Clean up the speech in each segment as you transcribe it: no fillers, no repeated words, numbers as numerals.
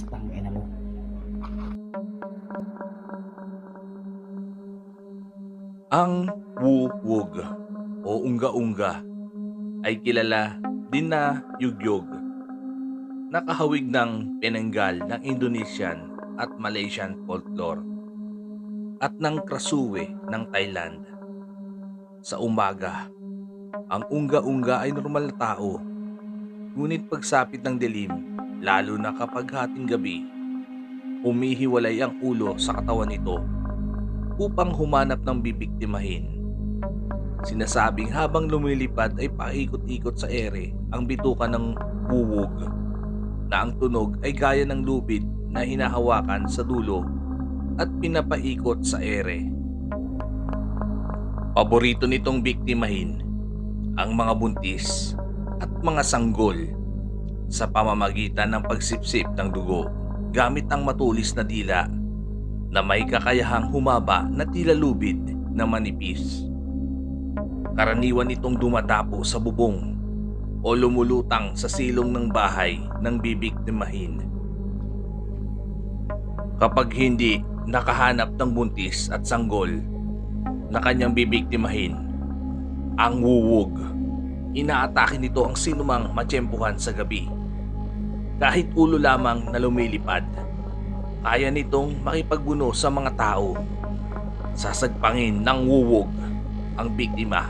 Tangina mo. Ang wuwog o unga-unga ay kilala din na yugyog, nakahawig ng penanggal ng Indonesian at Malaysian folklore at ng krasuwe ng Thailand. Sa umaga, ang unga-unga ay normal na tao, ngunit pagsapit ng dilim, lalo na kapag hating gabi, humihiwalay ang ulo sa katawan nito upang humanap ng bibiktimahin. Sinasabing habang lumilipad ay paikot-ikot sa ere ang bituka ng wuwog, na ang tunog ay gaya ng lubid na hinahawakan sa dulo at pinapaikot sa ere. Paborito nitong biktimahin ang mga buntis at mga sanggol sa pamamagitan ng pagsipsip ng dugo gamit ang matulis na dila na may kakayahang humaba na tila lubid na manipis. Karaniwan itong dumadapo sa bubong o lumulutang sa silong ng bahay ng bibiktimahin. Kapag hindi nakahanap ng buntis at sanggol na kanyang bibiktimahin, ang wuwog, inaatake nito ang sinumang matsyempuhan sa gabi. Kahit ulo lamang na lumilipad, kaya nitong makipagbuno sa mga tao. Sasagpangin ng wuwog ang biktima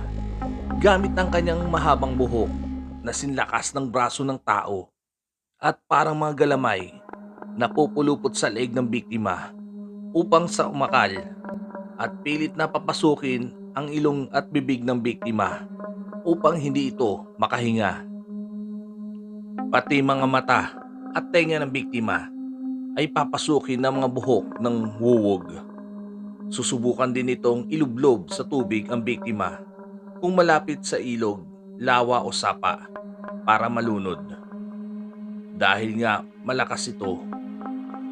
gamit ang kanyang mahabang buhok na sinlakas ng braso ng tao at parang mga galamay na pupulupot sa leeg ng biktima upang sa umakal at pilit na papasukin ang ilong at bibig ng biktima upang hindi ito makahinga. Pati mga mata at tenga ng biktima ay papasukin ng mga buhok ng wuwog. Susubukan din itong ilublob sa tubig ang biktima kung malapit sa ilog, lawa o sapa para malunod. Dahil nga malakas ito,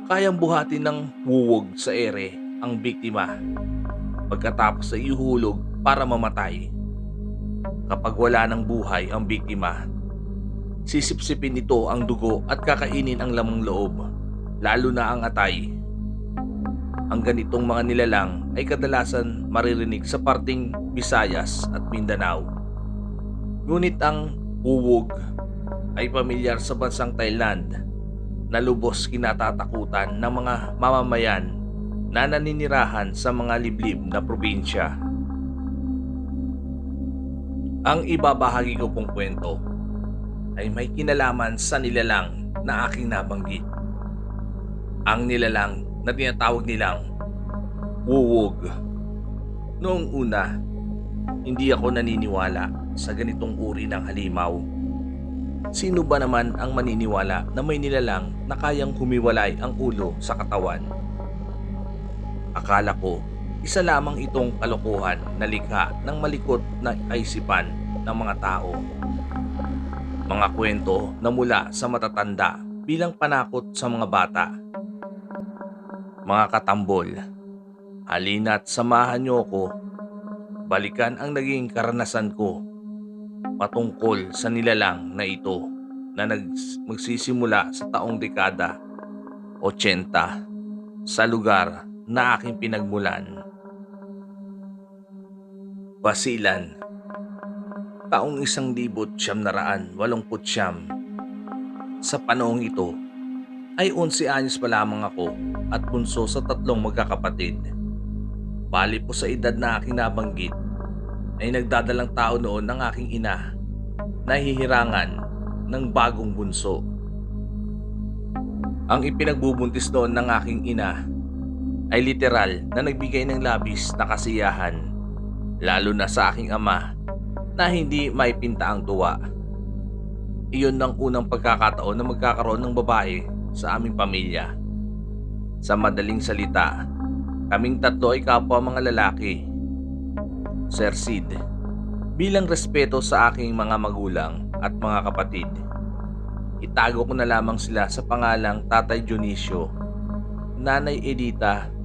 kayang buhatin ng wuwog sa ere ang biktima pagkatapos ay ihuhulog para mamatay. Kapag wala ng buhay ang biktima, sisipsipin nito ang dugo at kakainin ang lamang loob, lalo na ang atay. Ang ganitong mga nilalang ay kadalasan maririnig sa parting Visayas at Mindanao. Ngunit ang wuwog ay pamilyar sa bansang Thailand na lubos kinatatakutan ng mga mamamayan na naninirahan sa mga liblib na probinsya. Ang ibabahagi ko pong kwento ay may kinalaman sa nilalang na aking nabanggit. Ang nilalang na tinatawag nilang wuwog. Noong una, hindi ako naniniwala sa ganitong uri ng halimaw. Sino ba naman ang maniniwala na may nilalang na kayang humiwalay ang ulo sa katawan? Akala ko, isa lamang itong kalokohan na likha ng malikot na kaisipan ng mga tao. Mga kwento na mula sa matatanda bilang panakot sa mga bata. Mga katambol, halina't samahan niyo ko. Balikan ang naging karanasan ko patungkol sa nilalang na ito na magsisimula sa taong dekada 80 sa lugar na aking pinagmulan. Basilan, taong 1989. Sa panahong ito ay 11 anyos pa lamang ako at bunso sa 3 magkakapatid. Bali po sa edad na aking nabanggit ay nagdadalang tao noon ng aking ina na hihirangan ng bagong bunso. Ang ipinagbubuntis noon ng aking ina ay literal na nagbigay ng labis na kasiyahan, lalo na sa aking ama na hindi maipinta ang tuwa. Iyon ang unang pagkakataon na magkakaroon ng babae sa aming pamilya. Sa madaling salita, kaming 3 ay kapwa mga lalaki. Sir Sid, bilang respeto sa aking mga magulang at mga kapatid, itago ko na lamang sila sa pangalang Tatay Dionisio, Nanay Edita,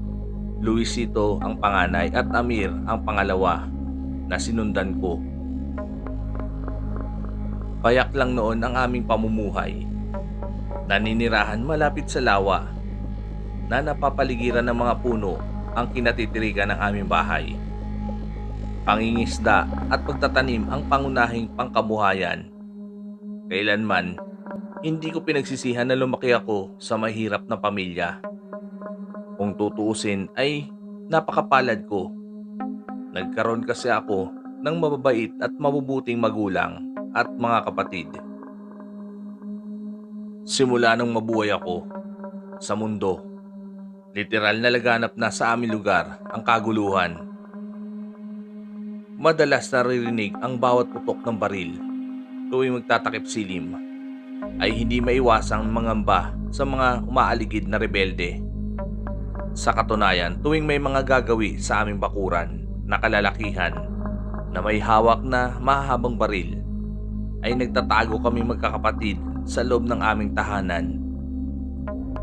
Luisito ang panganay at Amir ang pangalawa na sinundan ko. Payak lang noon ang aming pamumuhay. Naninirahan malapit sa lawa na napapaligiran ng mga puno ang kinatitirikan ng aming bahay. Pangingisda at pagtatanim ang pangunahing pangkabuhayan. Kailanman, hindi ko pinagsisihan na lumaki ako sa mahirap na pamilya. Kung tutuusin ay napakapalad ko. Nagkaroon kasi ako ng mababait at mabubuting magulang at mga kapatid. Simula nung mabuhay ako sa mundo, literal na laganap na sa aming lugar ang kaguluhan. Madalas naririnig ang bawat putok ng baril tuwing magtatakip silim ay hindi maiwasang mangamba sa mga umaaligid na rebelde. Sa katunayan, tuwing may mga gagawi sa aming bakuran na kalalakihan na may hawak na mahahabang baril, ay nagtatago kami magkakapatid sa loob ng aming tahanan.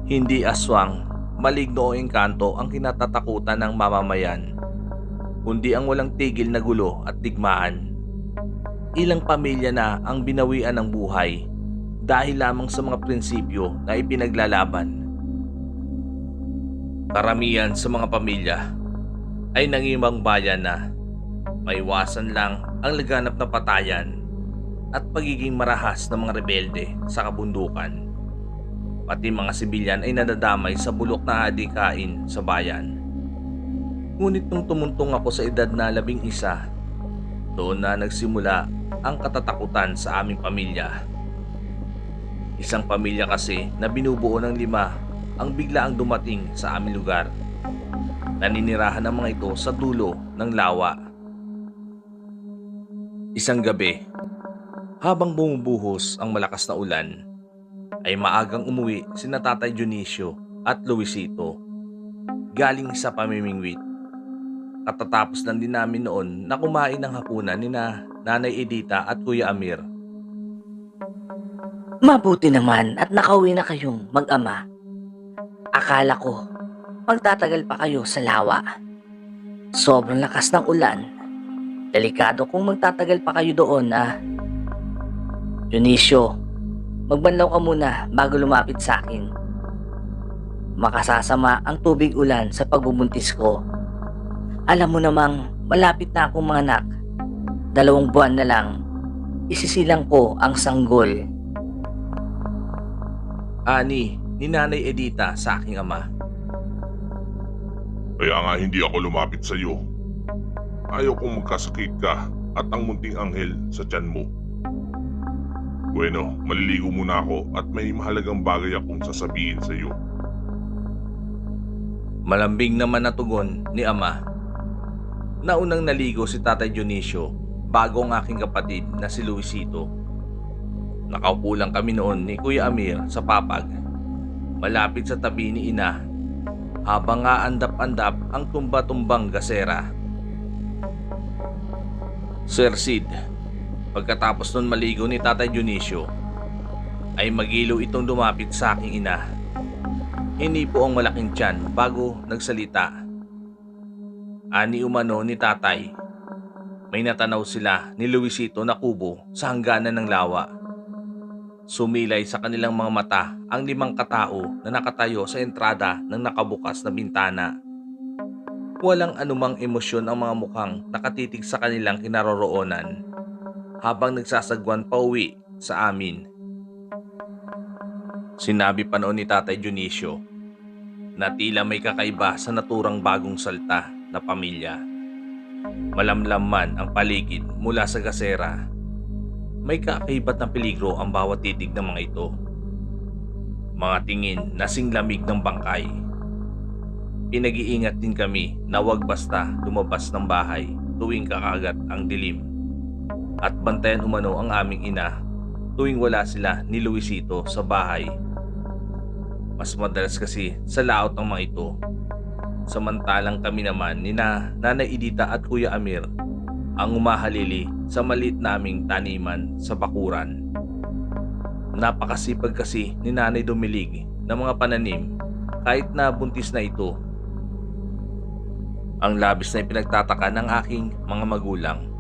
Hindi aswang, maligno o engkanto ang kinatatakutan ng mamamayan, kundi ang walang tigil na gulo at digmaan. Ilang pamilya na ang binawian ng buhay dahil lamang sa mga prinsipyo na ipinaglalaban. Karamihan sa mga pamilya ay nangimang bayan na maiwasan lang ang laganap na patayan at pagiging marahas ng mga rebelde sa kabundukan. Pati mga sibilyan ay nadadamay sa bulok na adikain sa bayan. Ngunit nung tumuntong ako sa edad na 11, doon na nagsimula ang katatakutan sa aming pamilya. Isang pamilya kasi na binubuo ng 5 ang biglaang dumating sa aming lugar. Naninirahan ang mga ito sa dulo ng lawa. Isang gabi, habang bumubuhos ang malakas na ulan, ay maagang umuwi sina Tatay Dionisio at Luisito galing sa pamimingwit. Katatapos lang din namin noon na kumain ng hapunan ni Nanay Edita at Kuya Amir. Mabuti naman at nakauwi na kayong mag-ama. Akala ko, magtatagal pa kayo sa lawa. Sobrang lakas ng ulan. Delikado kung magtatagal pa kayo doon Dionisio, magbanlaw ka muna bago lumapit sa akin. Makasasama ang tubig ulan sa pagbubuntis ko. Alam mo namang malapit na akong manganak. 2 buwan na lang, isisilang ko ang sanggol. Ani ni Nanay Edita sa aking ama. Kaya nga hindi ako lumapit sa iyo. Ayaw kong magkasakit ka at ang munting anghel sa tiyan mo. Bueno, maliligo muna ako at may mahalagang bagay akong sasabihin sa iyo. Malambing naman na tugon ni ama. Naunang naligo si Tatay Dionisio bago ang aking kapatid na si Luisito. Nakaupo lang kami noon ni Kuya Amir sa papag, malapit sa tabi ni Ina, habang aandap-andap ang tumba-tumbang gasera. Sir Sid, pagkatapos nun maligo ni Tatay Dionisio, ay magilo itong lumapit sa aking ina. Hinipo ang malaking tiyan bago nagsalita. Ani umano ni tatay, may natanaw sila ni Luisito na kubo sa hangganan ng lawa. Sumilay sa kanilang mga mata ang 5 katao na nakatayo sa entrada ng nakabukas na bintana. Walang anumang emosyon ang mga mukhang nakatitig sa kanilang kinaroroonan habang nagsasagwan pauwi sa amin. Sinabi pa noon ni Tatay Dionisio na tila may kakaiba sa naturang bagong salta na pamilya. Malamlam man ang paligid mula sa gasera, may kakaibat na peligro ang bawat titig ng mga ito. Mga tingin na singlamig ng bangkay. Pinag-iingat din kami na wag basta lumabas ng bahay tuwing kakagat ang dilim. At bantayan umano ang aming ina tuwing wala sila ni Luisito sa bahay. Mas madalas kasi sa laot ng mga ito. Samantalang kami naman ni Nanay Edita at Kuya Amir ang umahalili sa maliit naming taniman sa bakuran. Napakasipag kasi ni Nanay Dumilig ng mga pananim kahit na buntis na ito. Ang labis na ipinagtataka ng aking mga magulang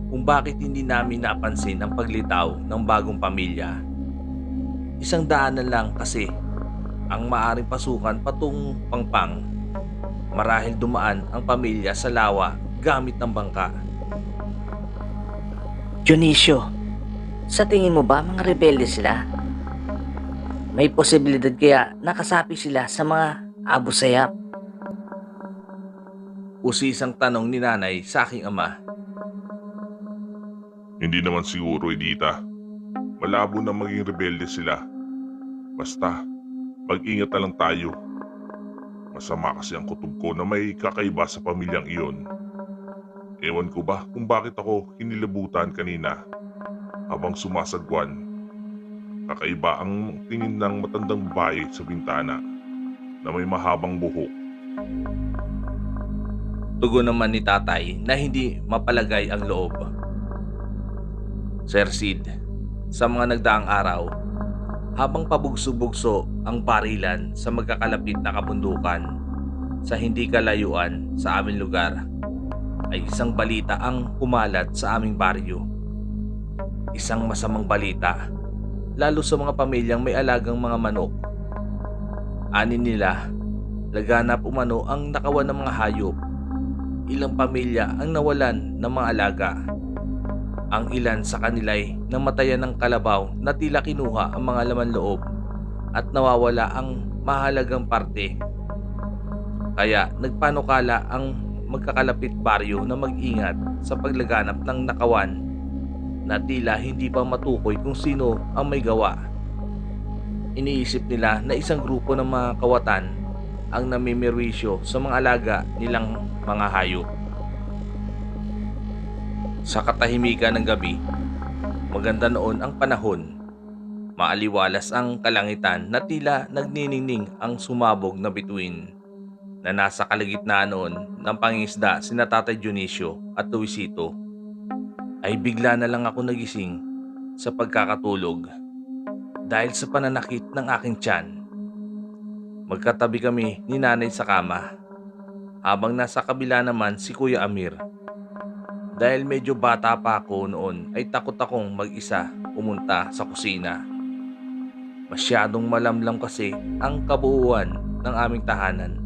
kung bakit hindi namin napansin ang paglitaw ng bagong pamilya. isang daanan lang kasi ang maaring pasukan patungong Pangpang. Marahil dumaan ang pamilya sa lawa gamit ng bangka. Dionisio, sa tingin mo ba mga rebelde sila? May posibilidad kaya nakasapi sila sa mga Abu Sayyaf? Usisang tanong ni nanay sa aking ama. Hindi naman siguro, Edita. Malabo na maging rebelde sila. Basta, mag-ingat na lang tayo. Masama kasi ang kutob ko na may kakaiba sa pamilyang iyon. Ewan ko ba kung bakit ako hinilabutan kanina habang sumasagwan. Kakaiba ang tingin ng matandang babae sa bintana na may mahabang buhok. Tugon naman ni tatay na hindi mapalagay ang loob. Sir Sid, sa mga nagdaang araw, habang pabugso-bugso ang barilan sa magkakalapit na kabundukan sa hindi kalayuan sa aming lugar, ay isang balita ang kumalat sa aming baryo. Isang masamang balita, lalo sa mga pamilyang may alagang mga manok. Anin nila, laganap umano ang nakawan ng mga hayop. Ilang pamilya ang nawalan ng mga alaga. Ang ilan sa kanila'y namatayan ng kalabaw na tila kinuha ang mga laman loob at nawawala ang mahalagang parte. Kaya nagpanukala ang magkakalapit baryo na mag-ingat sa paglaganap ng nakawan na tila hindi pa matukoy kung sino ang may gawa. Iniisip nila na isang grupo ng mga kawatan ang namimirwisyo sa mga alaga nilang mga hayop. Sa katahimikan ng gabi, maganda noon ang panahon. Maaliwalas ang kalangitan na tila nagniningning ang sumabog na bituin na nasa kalagitnaan noon ng pangingisda sina Tatay Dionisio at Luisito. Ay bigla na lang ako nagising sa pagkakatulog dahil sa pananakit ng aking tiyan. Magkatabi kami ni nanay sa kama habang nasa kabila naman si Kuya Amir. Dahil medyo bata pa ako noon ay takot akong mag-isa pumunta sa kusina. Masyadong malamlam kasi ang kabuuan ng aming tahanan.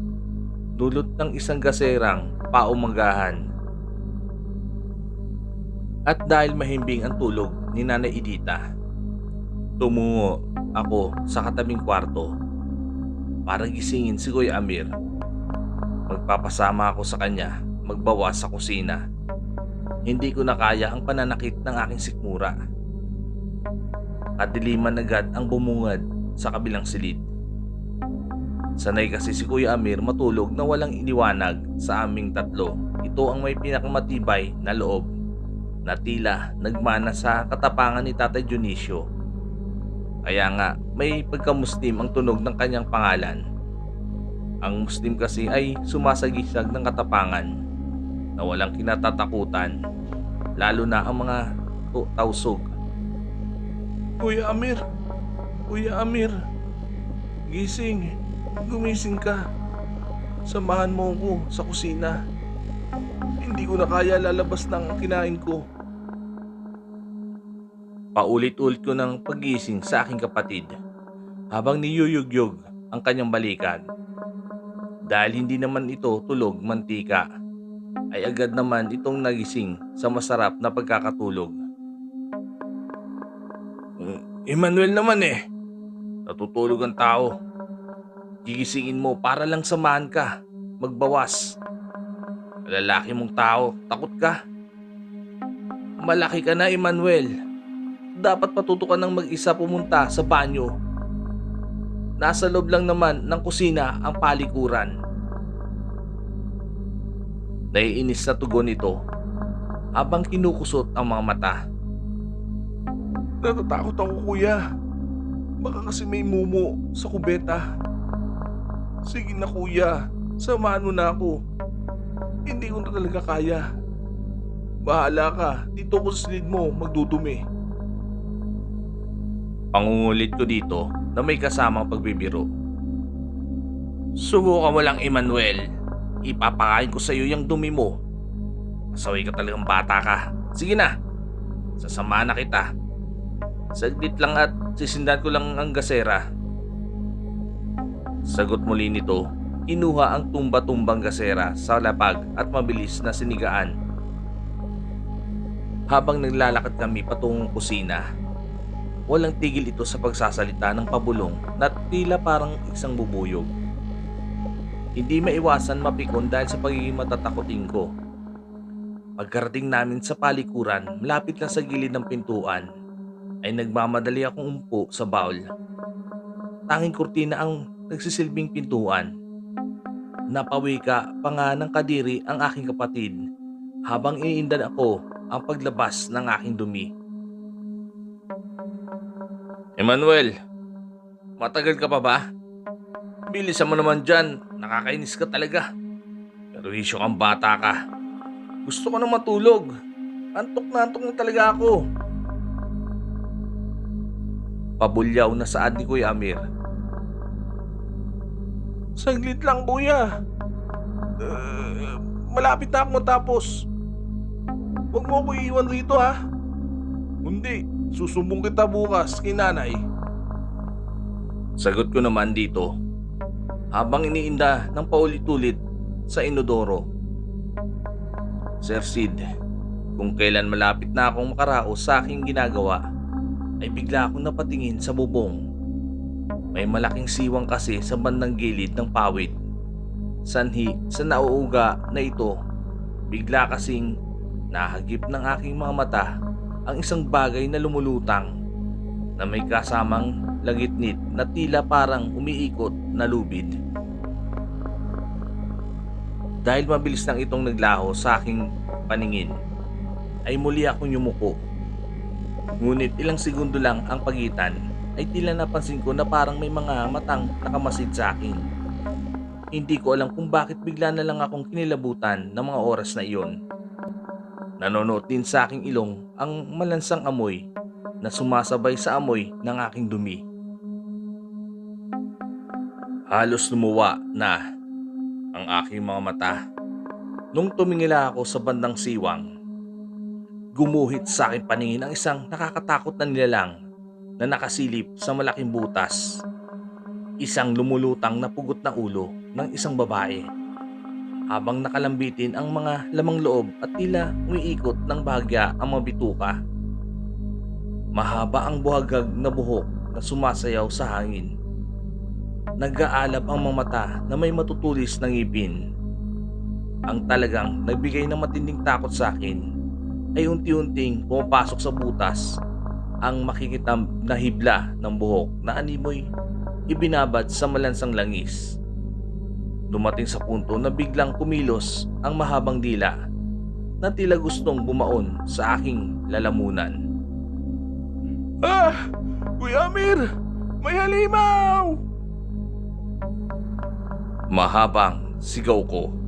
Dulot ng isang gaserang paumagahan. At dahil mahimbing ang tulog ni Nanay Edita, tumungo ako sa katabing kwarto para gisingin si Kuya Amir. Magpapasama ako sa kanya magbawas sa kusina. Hindi ko na kaya ang pananakit ng aking sikmura. Kadiliman agad ang bumungad sa kabilang silid. Sanay kasi si Kuya Amir matulog na walang iniwanag sa aming tatlo. Ito ang may pinakamatibay na loob na tila nagmana sa katapangan ni Tatay Dionisio. Kaya nga may pagka-Muslim ang tunog ng kanyang pangalan. Ang Muslim kasi ay sumasagisag ng katapangan na walang kinatatakutan, lalo na ang mga tausog. Kuya Amir! Kuya Amir! Gising! Gumising ka! Samahan mo ako sa kusina. Hindi ko na kaya lalabas ng kinain ko. Paulit-ulit ko ng pagising sa aking kapatid habang niyuyugyog ang kanyang balikan. Dahil hindi naman ito tulog mantika, ay agad naman itong nagising sa masarap na pagkakatulog. Emmanuel naman natutulog ang tao. Gigisingin mo para lang samahan ka, magbawas. Lalaki mong tao, takot ka. Malaki ka na, Emmanuel. Dapat patutukan ng mag-isa pumunta sa banyo. Nasa loob lang naman ng kusina ang palikuran. Naiinis sa tugon nito habang kinukusot ang mga mata. Natatakot ako, kuya. Baka kasi may mumo sa kubeta. Sige na, kuya. Samahan mo na ako. Hindi ko na talaga kaya. Bahala ka. Dito ko sa silid mo magdudumi. Pangungulit ko dito na may kasamang pagbibiro. Subukan mo lang, Emmanuel. Ipapakain ko sa iyo yung dumi mo. Masaway ka talagang bata ka. Sige na. Sasama na kita. Saglit lang at Sisindan ko lang ang gasera. Sagot muli nito, kinuha ang tumba-tumbang gasera sa lapag at mabilis na sinigaan. Habang naglalakad kami patungong kusina, walang tigil ito sa pagsasalita ng pabulong na tila parang isang bubuyog. Hindi maiwasan mapikon dahil sa pagiging matatakotin ko. Pagkarating namin sa palikuran, malapit lang sa gilid ng pintuan, ay nagmamadali akong umpo sa bawl. Tanging kurtina ang nagsisilbing pintuan. Napawika pa nga ng kadiri ang aking kapatid habang iniindan ako ang paglabas ng aking dumi. Emmanuel, matagal ka pa ba? Bilisan mo naman dyan, nakakainis ka talaga. Pero hisyo kang bata ka. Gusto ko na matulog. Antok na talaga ako. Pabulyaw na saad ni Kuya Amir. Saglit lang, kuya. Malapit na ako matapos. Huwag mo ako iiwan rito, ha? Hindi, susumbong kita bukas kay nanay. Sagot ko naman dito, habang iniinda ng paulit-ulit sa inodoro. Sir Sid, kung kailan malapit na akong makaraos sa aking ginagawa, ay bigla akong napatingin sa bubong. May malaking siwang kasi sa bandang gilid ng pawid. Sanhi sa nauuga na ito, bigla kasing nahagip ng aking mga mata ang isang bagay na lumulutang na may kasamang langitnit na tila parang umiikot na lubid. Dahil mabilis lang itong naglaho sa aking paningin, ay muli akong yumuko. Ngunit ilang segundo lang ang pagitan ay tila napansin ko na parang may mga matang nakamasid sa akin. Hindi ko alam kung bakit bigla na lang akong kinilabutan ng mga oras na iyon. Nanonood din sa aking ilong ang malansang amoy na sumasabay sa amoy ng aking dumi. Halos lumuwa na ang aking mga mata nung tumingila ako sa bandang siwang. Gumuhit sa aking paningin ang isang nakakatakot na nilalang na nakasilip sa malaking butas. Isang lumulutang na pugot na ulo ng isang babae habang nakalambitin ang mga lamang loob at tila umiikot ng bahagya ang mga bituka. Mahaba ang buhagag na buhok na sumasayaw sa hangin. Nag-aalab ang mga mata na may matutulis ng ngipin. Ang talagang nagbigay ng matinding takot sa akin ay unti-unting pumapasok sa butas ang makikitam na hibla ng buhok na animoy ibinabad sa malansang langis. Dumating sa punto na biglang kumilos ang mahabang dila na tila gustong bumaon sa aking lalamunan. Ah! Kuya Amir! May halimaw! Mahabang sigaw ko.